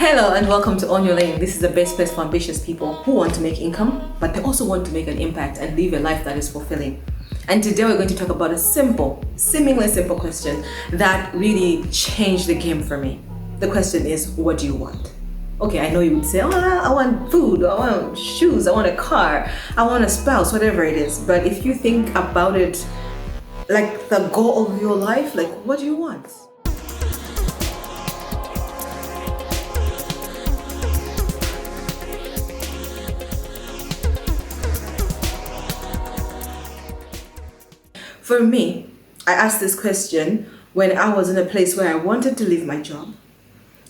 Hello and welcome to On Your Lane. This is the best place for ambitious people who want to make income, but they also want to make an impact and live a life that is fulfilling. And today we're going to talk about a seemingly simple question that really changed the game for me. The question is, what do you want? Okay, I know you would say, oh, I want food, I want shoes, I want a car, I want a spouse, whatever it is. But if you think about it like the goal of your life, like what do you want? For me, I asked this question when I was in a place where I wanted to leave my job.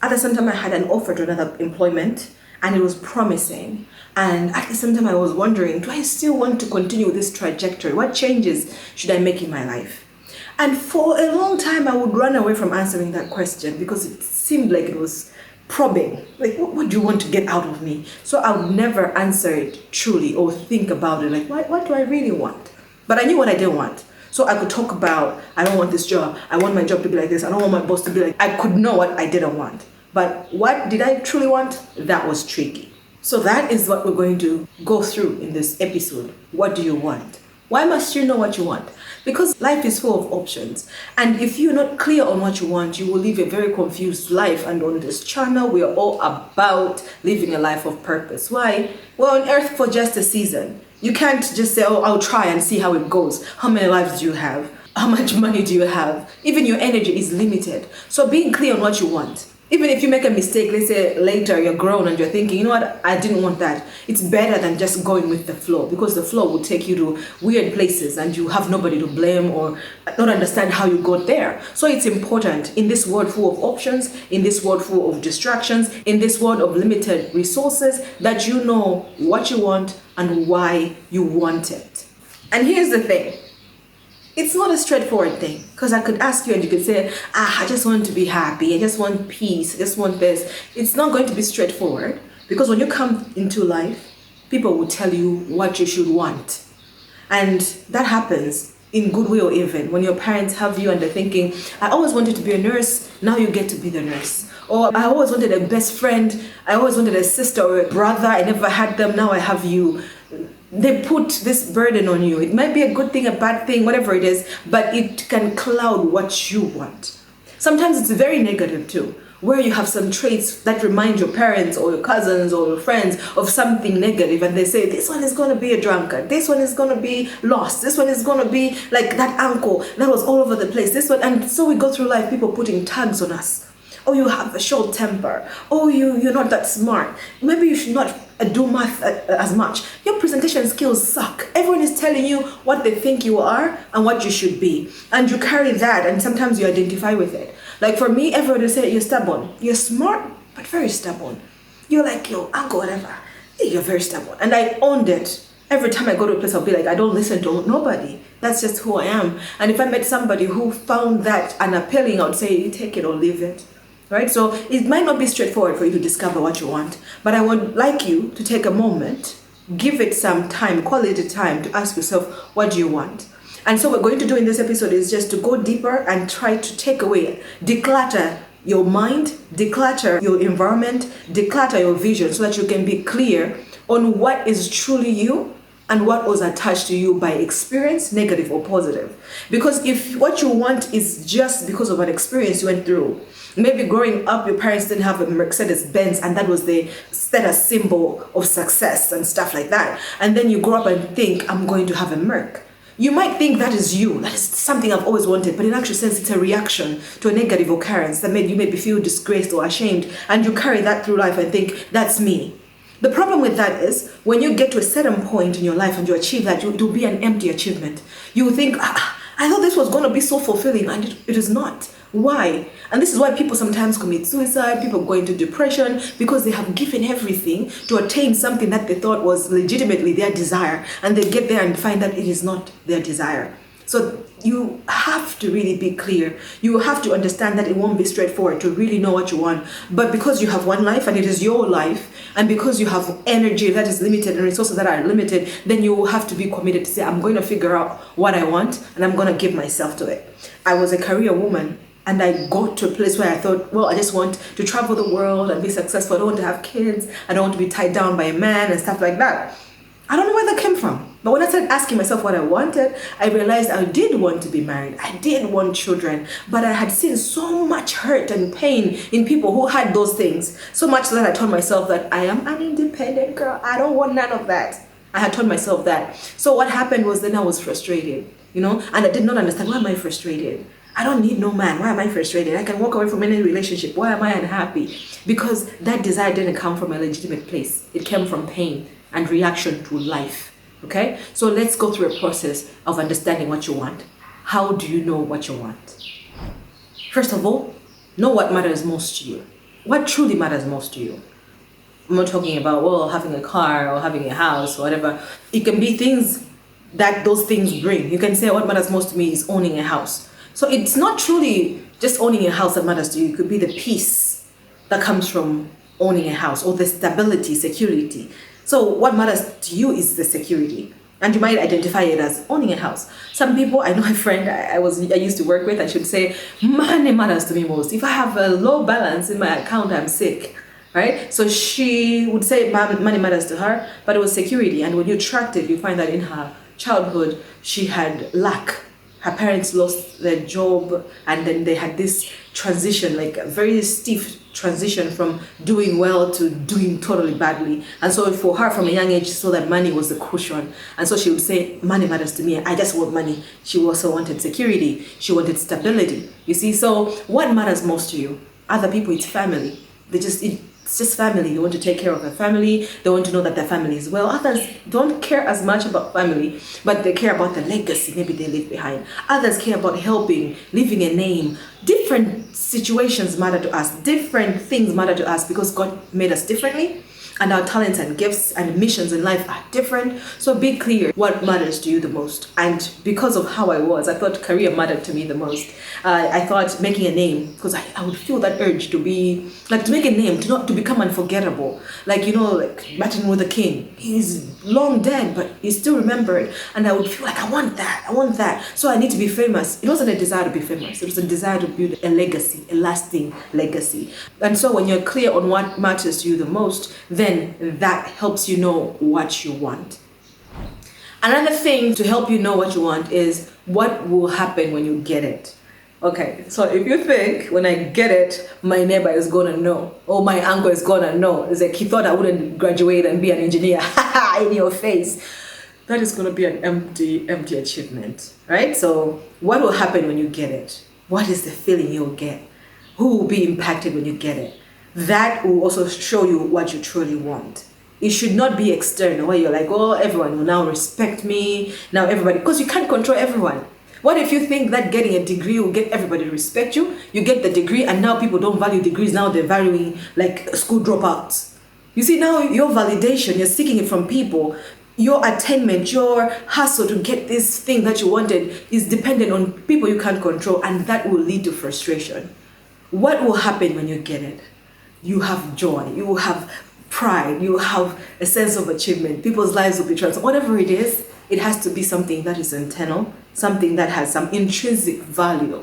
At the same time, I had an offer to another employment and it was promising. And at the same time, I was wondering, do I still want to continue this trajectory? What changes should I make in my life? And for a long time, I would run away from answering that question because it seemed like it was probing. Like, what do you want to get out of me? So I would never answer it truly or think about it. Like, what do I really want? But I knew what I didn't want. So I could talk about, I don't want this job. I want my job to be like this. I don't want my boss to be like, I could know what I didn't want. But what did I truly want? That was tricky. So that is what we're going to go through in this episode. What do you want? Why must you know what you want? Because life is full of options. And if you're not clear on what you want, you will live a very confused life. And on this channel, we are all about living a life of purpose. Why? We're on earth for just a season. You can't just say, oh, I'll try and see how it goes. How many lives do you have? How much money do you have? Even your energy is limited. So being clear on what you want. Even if you make a mistake, let's say later you're grown and you're thinking, you know what, I didn't want that. It's better than just going with the flow because the flow will take you to weird places and you have nobody to blame or not understand how you got there. So it's important in this world full of options, in this world full of distractions, in this world of limited resources, that you know what you want and why you want it. And here's the thing. It's not a straightforward thing because I could ask you and you could say, I just want to be happy. I just want peace. I just want this. It's not going to be straightforward because when you come into life, people will tell you what you should want. And that happens in goodwill even when your parents have you and they're thinking, I always wanted to be a nurse. Now you get to be the nurse. Or I always wanted a best friend. I always wanted a sister or a brother. I never had them. Now I have you. They put this burden on you. It might be a good thing, a bad thing, whatever it is, but it can cloud what you want. Sometimes it's very negative too, where you have some traits that remind your parents or your cousins or your friends of something negative and they say, this one is going to be a drunkard, this one is going to be lost, this one is going to be like that uncle that was all over the place, this one. And so we go through life, people putting tags on us. Oh, you have a short temper. Oh, you're not that smart. Maybe you should not do math as much. Your presentation skills suck. Everyone is telling you what they think you are and what you should be. And you carry that and sometimes you identify with it. Like for me, everyone will say you're stubborn. You're smart, but very stubborn. You're like your uncle, whatever. You're very stubborn. And I owned it. Every time I go to a place, I'll be like, I don't listen to nobody. That's just who I am. And if I met somebody who found that unappealing, I would say, you take it or leave it. Right? So it might not be straightforward for you to discover what you want, but I would like you to take a moment, give it some time, quality time to ask yourself, what do you want? And so what we're going to do in this episode is just to go deeper and try to take away, declutter your mind, declutter your environment, declutter your vision so that you can be clear on what is truly you and what was attached to you by experience, negative or positive. Because if what you want is just because of an experience you went through, maybe growing up, your parents didn't have a Mercedes-Benz and that was the status symbol of success and stuff like that. And then you grow up and think, I'm going to have a Merc. You might think that is you, that is something I've always wanted, but in actual sense, it's a reaction to a negative occurrence that made you maybe feel disgraced or ashamed. And you carry that through life and think, that's me. The problem with that is when you get to a certain point in your life and you achieve that, it will be an empty achievement. You will think, I thought this was going to be so fulfilling, and it is not. Why? And this is why people sometimes commit suicide, people go into depression, because they have given everything to attain something that they thought was legitimately their desire, and they get there and find that it is not their desire. So you have to really be clear. You have to understand that it won't be straightforward to really know what you want. But because you have one life and it is your life, and because you have energy that is limited and resources that are limited, then you will have to be committed to say, I'm going to figure out what I want and I'm going to give myself to it. I was a career woman and I got to a place where I thought, well, I just want to travel the world and be successful. I don't want to have kids. I don't want to be tied down by a man and stuff like that. I don't know where that came from. But when I started asking myself what I wanted, I realized I did want to be married. I did want children. But I had seen so much hurt and pain in people who had those things. So much that I told myself that I am an independent girl. I don't want none of that. I had told myself that. So what happened was then I was frustrated, and I did not understand, why am I frustrated? I don't need no man. Why am I frustrated? I can walk away from any relationship. Why am I unhappy? Because that desire didn't come from a legitimate place. It came from pain and reaction to life. Okay? So let's go through a process of understanding what you want. How do you know what you want? First of all, know what matters most to you. What truly matters most to you? I'm not talking about, having a car or having a house or whatever. It can be things that those things bring. You can say what matters most to me is owning a house. So it's not truly just owning a house that matters to you. It could be the peace that comes from owning a house, or the stability, security. So what matters to you is the security. And you might identify it as owning a house. Some people, I know a friend I used to work with, I should say, money matters to me most. If I have a low balance in my account, I'm sick. Right? So she would say money matters to her, but it was security. And when you tracked it, you find that in her childhood, she had lack. Her parents lost their job, and then they had this transition, like a very stiff transition from doing well to doing totally badly. And so for her, from a young age, she saw that money was the cushion. And so she would say, money matters to me. I just want money. She also wanted security. She wanted stability. You see, so what matters most to you? Other people, it's family. It's just family. They want to take care of their family. They want to know that their family is well. Others don't care as much about family, but they care about the legacy maybe they leave behind. Others care about helping, leaving a name. Different situations matter to us. Different things matter to us because God made us differently. And our talents and gifts and missions in life are different. So be clear what matters to you the most. And because of how I was, I thought career mattered to me the most. I thought making a name, because I would feel that urge to be, like, to make a name, to become unforgettable. Like Martin Luther King. He's long dead, but he's still remembered. And I would feel like, I want that. So I need to be famous. It wasn't a desire to be famous. It was a desire to build a legacy, a lasting legacy. And so when you're clear on what matters to you the most, then that helps you know what you want. Another thing to help you know what you want is what will happen when you get it. Okay, so if you think when I get it, my neighbor is gonna know, or my uncle is gonna know, it's like he thought I wouldn't graduate and be an engineer, in your face. That is gonna be an empty achievement, right? So what will happen when you get it? What is the feeling you'll get? Who will be impacted when you get it? That will also show you what you truly want. It should not be external, where you're like, everyone will now respect me, now everybody, because you can't control everyone. What if you think that getting a degree will get everybody to respect you? You get the degree and now people don't value degrees, now they're valuing like school dropouts. You see, now your validation, you're seeking it from people. Your attainment, your hustle to get this thing that you wanted is dependent on people you can't control, and that will lead to frustration. What will happen when you get it? You have joy, you will have pride, you will have a sense of achievement. People's lives will be transformed. Whatever it is, it has to be something that is internal, something that has some intrinsic value.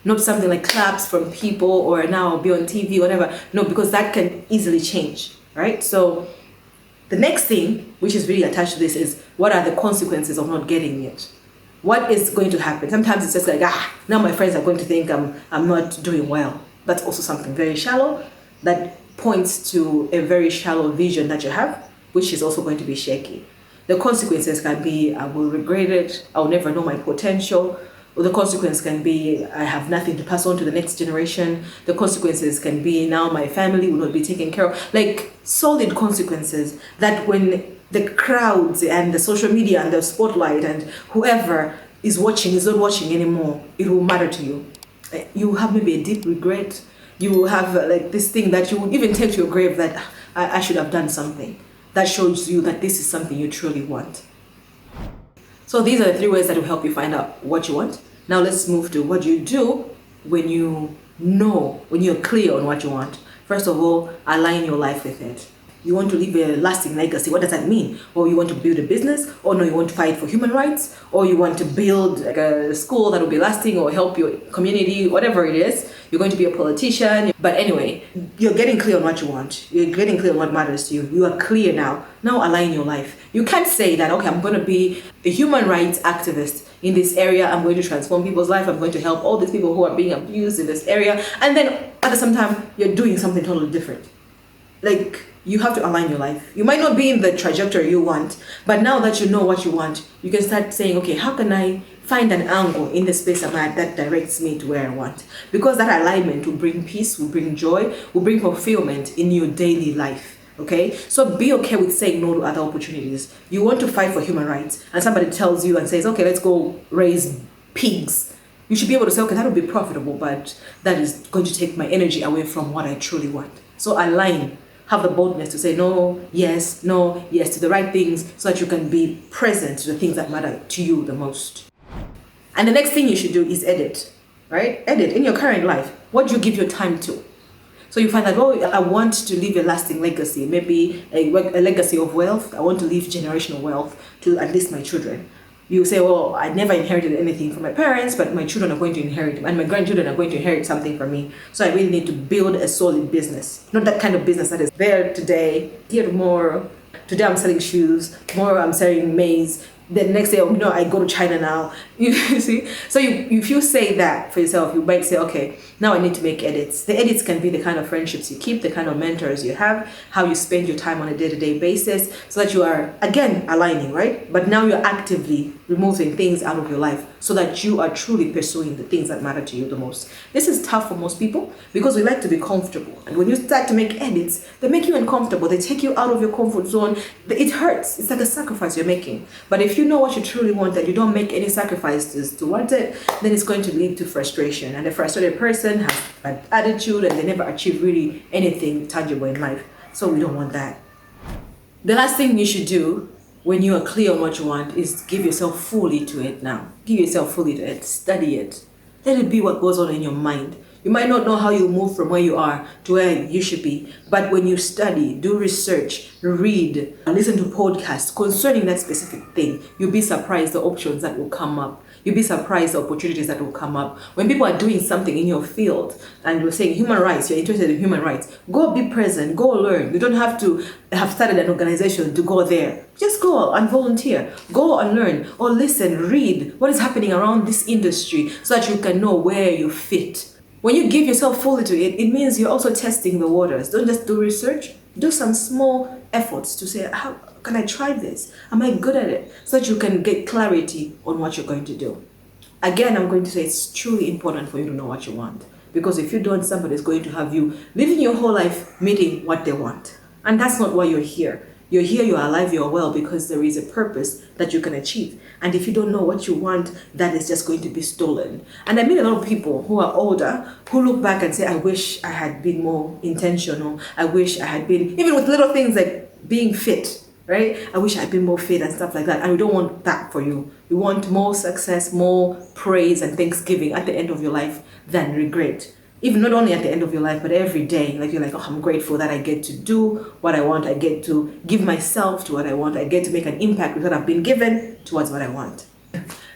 Not something like claps from people or now I'll be on TV, whatever. No, because that can easily change, right? So the next thing, which is really attached to this, is what are the consequences of not getting it? What is going to happen? Sometimes it's just like, now my friends are going to think I'm not doing well. That's also something very shallow that points to a very shallow vision that you have, which is also going to be shaky. The consequences can be, I will regret it, I'll never know my potential. Or the consequence can be, I have nothing to pass on to the next generation. The consequences can be, now my family will not be taken care of. Like solid consequences that when the crowds and the social media and the spotlight and whoever is not watching anymore, it will matter to you. You have maybe a deep regret. You will have like this thing that you will even take to your grave that I should have done something. That shows you that this is something you truly want. So these are the 3 ways that will help you find out what you want. Now let's move to what you do when you know, when you're clear on what you want. First of all, align your life with it. You want to leave a lasting legacy. What does that mean? Or you want to build a business, or no, you want to fight for human rights, or you want to build like a school that will be lasting or help your community, whatever it is. You're going to be a politician. But anyway, you're getting clear on what you want. You're getting clear on what matters to you. You are clear now. Now align your life. You can't say that, okay, I'm going to be a human rights activist in this area. I'm going to transform people's life. I'm going to help all these people who are being abused in this area. And then at the same time, you're doing something totally different. Like, you have to align your life. You might not be in the trajectory you want, but now that you know what you want, you can start saying, okay, how can I find an angle in the space I'm at that directs me to where I want? Because that alignment will bring peace, will bring joy, will bring fulfillment in your daily life. Okay, so be okay with saying no to other opportunities. You want to fight for human rights, and somebody tells you and says, okay, let's go raise pigs. You should be able to say, okay, that will be profitable, but that is going to take my energy away from what I truly want. So align. Have the boldness to say no, yes to the right things, so that you can be present to the things that matter to you the most. And the next thing you should do is edit, right? Edit in your current life. What do you give your time to? So you find that, oh, I want to leave a lasting legacy, maybe a legacy of wealth. I want to leave generational wealth to at least my children. You say, well, I never inherited anything from my parents, but my children are going to inherit, and my grandchildren are going to inherit something from me. So I really need to build a solid business. Not that kind of business that is there today, here tomorrow. Today I'm selling shoes, tomorrow I'm selling maize. The next day, I go to China now. You see? So if you say that for yourself, you might say, okay, now I need to make edits. The edits can be the kind of friendships you keep, the kind of mentors you have, how you spend your time on a day-to-day basis, so that you are, again, aligning, right? But now you're actively removing things out of your life so that you are truly pursuing the things that matter to you the most. This is tough for most people because we like to be comfortable. And when you start to make edits, they make you uncomfortable. They take you out of your comfort zone. It hurts. It's like a sacrifice you're making. But if you know what you truly want and you don't make any sacrifices towards it, then it's going to lead to frustration. And a frustrated person has bad attitude and they never achieve really anything tangible in life. So we don't want that. The last thing you should do when you are clear on what you want is give yourself fully to it now. Give yourself fully to it. Study it. Let it be what goes on in your mind. You might not know how you move from where you are to where you should be, but when you study, do research, read, listen to podcasts concerning that specific thing, you'll be surprised the options that will come up. You'll be surprised the opportunities that will come up. When people are doing something in your field and you're saying human rights, you're interested in human rights, go be present, go learn. You don't have to have started an organization to go there. Just go and volunteer. Go and learn or listen, read what is happening around this industry so that you can know where you fit. When you give yourself fully to it, it means you're also testing the waters. Don't just do research. Do some small efforts to say, how can I try this? Am I good at it? So that you can get clarity on what you're going to do. Again, I'm going to say it's truly important for you to know what you want. Because if you don't, somebody's going to have you living your whole life meeting what they want. And that's not why you're here. You're here, you're alive, you're well because there is a purpose that you can achieve. And if you don't know what you want, that is just going to be stolen. And I meet a lot of people who are older who look back and say, I wish I had been more intentional. I wish I had been, even with little things like being fit, right? I wish I had been more fit and stuff like that. And we don't want that for you. We want more success, more praise and thanksgiving at the end of your life than regret. Even not only at the end of your life, but every day, like you're like, oh, I'm grateful that I get to do what I want. I get to give myself to what I want. I get to make an impact with what I've been given towards what I want.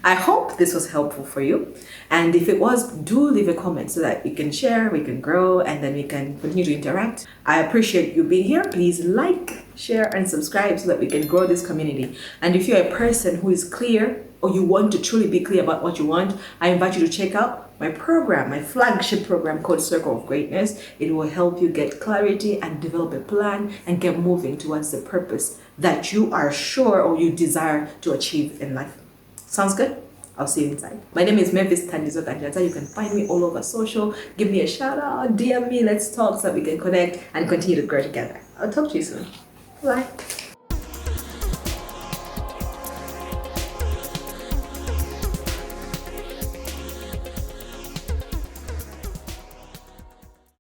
I hope this was helpful for you. And if it was, do leave a comment so that we can share, we can grow, and then we can continue to interact. I appreciate you being here. Please like, share, and subscribe so that we can grow this community. And if you're a person who is clear or you want to truly be clear about what you want, I invite you to check out my program, my flagship program called Circle of Greatness. It will help you get clarity and develop a plan and get moving towards the purpose that you are sure or you desire to achieve in life. Sounds good? I'll see you inside. My name is Mavis Tandizo Kanjata. You can find me all over social. Give me a shout out, DM me, let's talk so that we can connect and continue to grow together. I'll talk to you soon. Bye.